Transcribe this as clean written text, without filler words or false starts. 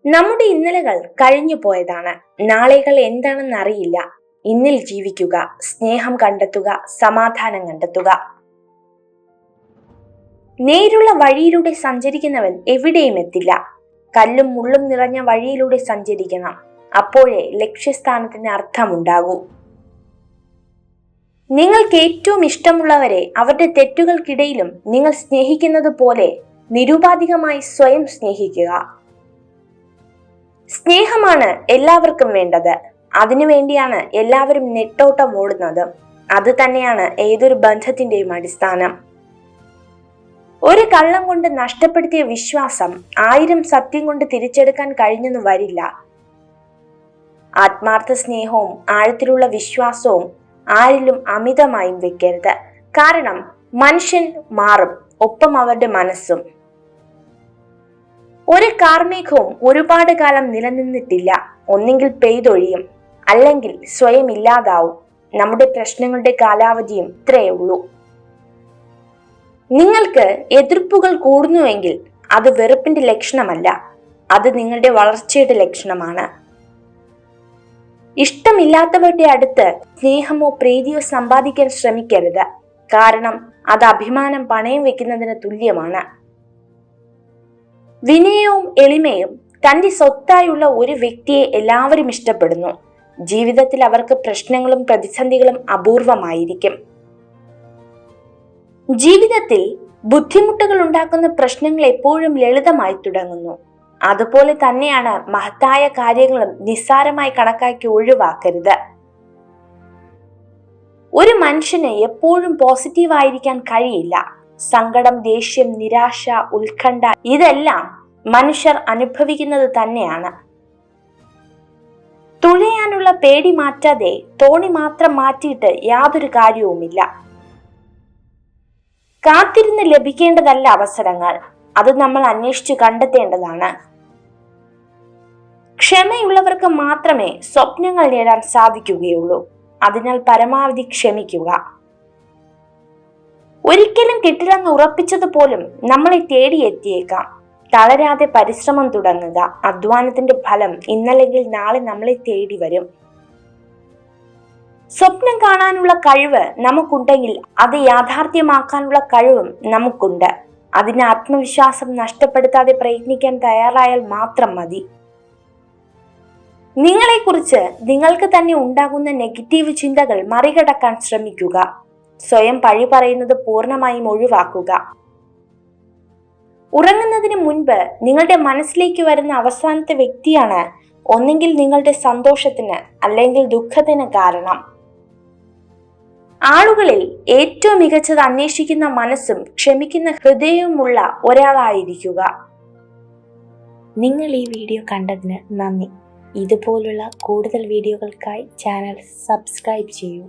നമ്മുടെ ഇന്നലകൾ കഴിഞ്ഞു പോയതാണ്. നാളെകൾ എന്താണെന്ന് അറിയില്ല. ഇന്നിൽ ജീവിക്കുക, സ്നേഹം കണ്ടെത്തുക, സമാധാനം കണ്ടെത്തുക. നേരുള്ള വഴിയിലൂടെ സഞ്ചരിക്കുന്നവൻ എവിടെയും എത്തില്ല. കല്ലും മുള്ളും നിറഞ്ഞ വഴിയിലൂടെ സഞ്ചരിക്കണം. അപ്പോഴേ ലക്ഷ്യസ്ഥാനത്തിന് അർത്ഥമുണ്ടാകൂ. നിങ്ങൾക്ക് ഏറ്റവും ഇഷ്ടമുള്ളവരെ അവരുടെ തെറ്റുകൾക്കിടയിലും നിങ്ങൾ സ്നേഹിക്കുന്നത് പോലെ നിരുപാധികമായി സ്വയം സ്നേഹിക്കുക. സ്നേഹമാണ് എല്ലാവർക്കും വേണ്ടത്. അതിനുവേണ്ടിയാണ് എല്ലാവരും നെട്ടോട്ടം ഓടുന്നത്. അത് തന്നെയാണ് ഏതൊരു ബന്ധത്തിന്റെയും അടിസ്ഥാനം. ഒരു കള്ളം കൊണ്ട് നഷ്ടപ്പെടുത്തിയ വിശ്വാസം 1000 സത്യം കൊണ്ട് തിരിച്ചെടുക്കാൻ കഴിഞ്ഞെന്ന് വരില്ല. ആത്മാർത്ഥ സ്നേഹവും ആഴത്തിലുള്ള വിശ്വാസവും ആരിലും അമിതമായും വെക്കരുത്. കാരണം മനുഷ്യൻ മാറും, ഒപ്പം അവരുടെ മനസ്സും. ഒരു കാർമേഘവും ഒരുപാട് കാലം നിലനിന്നിട്ടില്ല. ഒന്നെങ്കിൽ പെയ്തൊഴിയും, അല്ലെങ്കിൽ സ്വയം ഇല്ലാതാവും. നമ്മുടെ പ്രശ്നങ്ങളുടെ കാലാവധിയും ഇത്രയേ ഉള്ളൂ. നിങ്ങൾക്ക് എതിർപ്പുകൾ കൂടുന്നുവെങ്കിൽ അത് വെറുപ്പിന്റെ ലക്ഷണമല്ല, അത് നിങ്ങളുടെ വളർച്ചയുടെ ലക്ഷണമാണ്. ഇഷ്ടമില്ലാത്തവരുടെ അടുത്ത് സ്നേഹമോ പ്രീതിയോ സമ്പാദിക്കാൻ ശ്രമിക്കരുത്. കാരണം അത് അഭിമാനം പണയം വെക്കുന്നതിന് തുല്യമാണ്. വിനയവും എളിമയും തന്റെ സ്വത്തായുള്ള ഒരു വ്യക്തിയെ എല്ലാവരും ഇഷ്ടപ്പെടുന്നു. ജീവിതത്തിൽ അവർക്ക് പ്രശ്നങ്ങളും പ്രതിസന്ധികളും അപൂർവമായിരിക്കും. ജീവിതത്തിൽ ബുദ്ധിമുട്ടുകൾ ഉണ്ടാക്കുന്ന പ്രശ്നങ്ങൾ എപ്പോഴും ലളിതമായി തുടങ്ങുന്നു. അതുപോലെ തന്നെയാണ് മഹത്തായ കാര്യങ്ങളും നിസ്സാരമായി കണക്കാക്കി ഒഴിവാക്കരുത്. ഒരു മനുഷ്യന് എപ്പോഴും പോസിറ്റീവായിരിക്കാൻ കഴിയില്ല. സങ്കടം, ദേഷ്യം, നിരാശ, ഉത്കണ്ഠ ഇതെല്ലാം മനുഷ്യർ അനുഭവിക്കുന്നത് തന്നെയാണ്. തുഴയാനുള്ള പേടി മാറ്റാതെ തോണി മാത്രം മാറ്റിയിട്ട് യാതൊരു കാര്യവുമില്ല. കാത്തിരുന്ന് ലഭിക്കേണ്ടതല്ല അവസരങ്ങൾ, അത് നമ്മൾ അന്വേഷിച്ചു കണ്ടെത്തേണ്ടതാണ്. ക്ഷമയുള്ളവർക്ക് മാത്രമേ സ്വപ്നങ്ങൾ നേടാൻ സാധിക്കുകയുള്ളൂ. അതിനാൽ പരമാവധി ക്ഷമിക്കുക. ഒരിക്കലും കിട്ടില്ലെന്ന് ഉറപ്പിച്ചത് പോലും നമ്മളെ തേടിയെത്തിയേക്കാം. തളരാതെ പരിശ്രമം തുടങ്ങുക. അധ്വാനത്തിന്റെ ഫലം ഇന്നല്ലെങ്കിൽ നാളെ നമ്മളെ തേടി വരും. സ്വപ്നം കാണാനുള്ള കഴിവ് നമുക്കുണ്ടെങ്കിൽ അത് യാഥാർത്ഥ്യമാക്കാനുള്ള കഴിവും നമുക്കുണ്ട്. അതിന് ആത്മവിശ്വാസം നഷ്ടപ്പെടുത്താതെ പ്രയത്നിക്കാൻ തയ്യാറായാൽ മാത്രം മതി. നിങ്ങളെക്കുറിച്ച് നിങ്ങൾക്ക് തന്നെ ഉണ്ടാകുന്ന നെഗറ്റീവ് ചിന്തകൾ മറികടക്കാൻ ശ്രമിക്കുക. സ്വയം പഴി പറയുന്നത് പൂർണ്ണമായും ഒഴിവാക്കുക. ഉറങ്ങുന്നതിന് മുൻപ് നിങ്ങളുടെ മനസ്സിലേക്ക് വരുന്ന അവസാനത്തെ വ്യക്തിയാണ് ഒന്നെങ്കിൽ നിങ്ങളുടെ സന്തോഷത്തിന് അല്ലെങ്കിൽ ദുഃഖത്തിന് കാരണം. ആളുകളിൽ ഏറ്റവും മികച്ചത് അന്വേഷിക്കുന്ന മനസ്സും ക്ഷമിക്കുന്ന ഹൃദയവുമുള്ള ഒരാളായിരിക്കുക. നിങ്ങൾ ഈ വീഡിയോ കണ്ടതിന് നന്ദി. ഇതുപോലുള്ള കൂടുതൽ വീഡിയോകൾക്കായി ചാനൽ സബ്സ്ക്രൈബ് ചെയ്യൂ.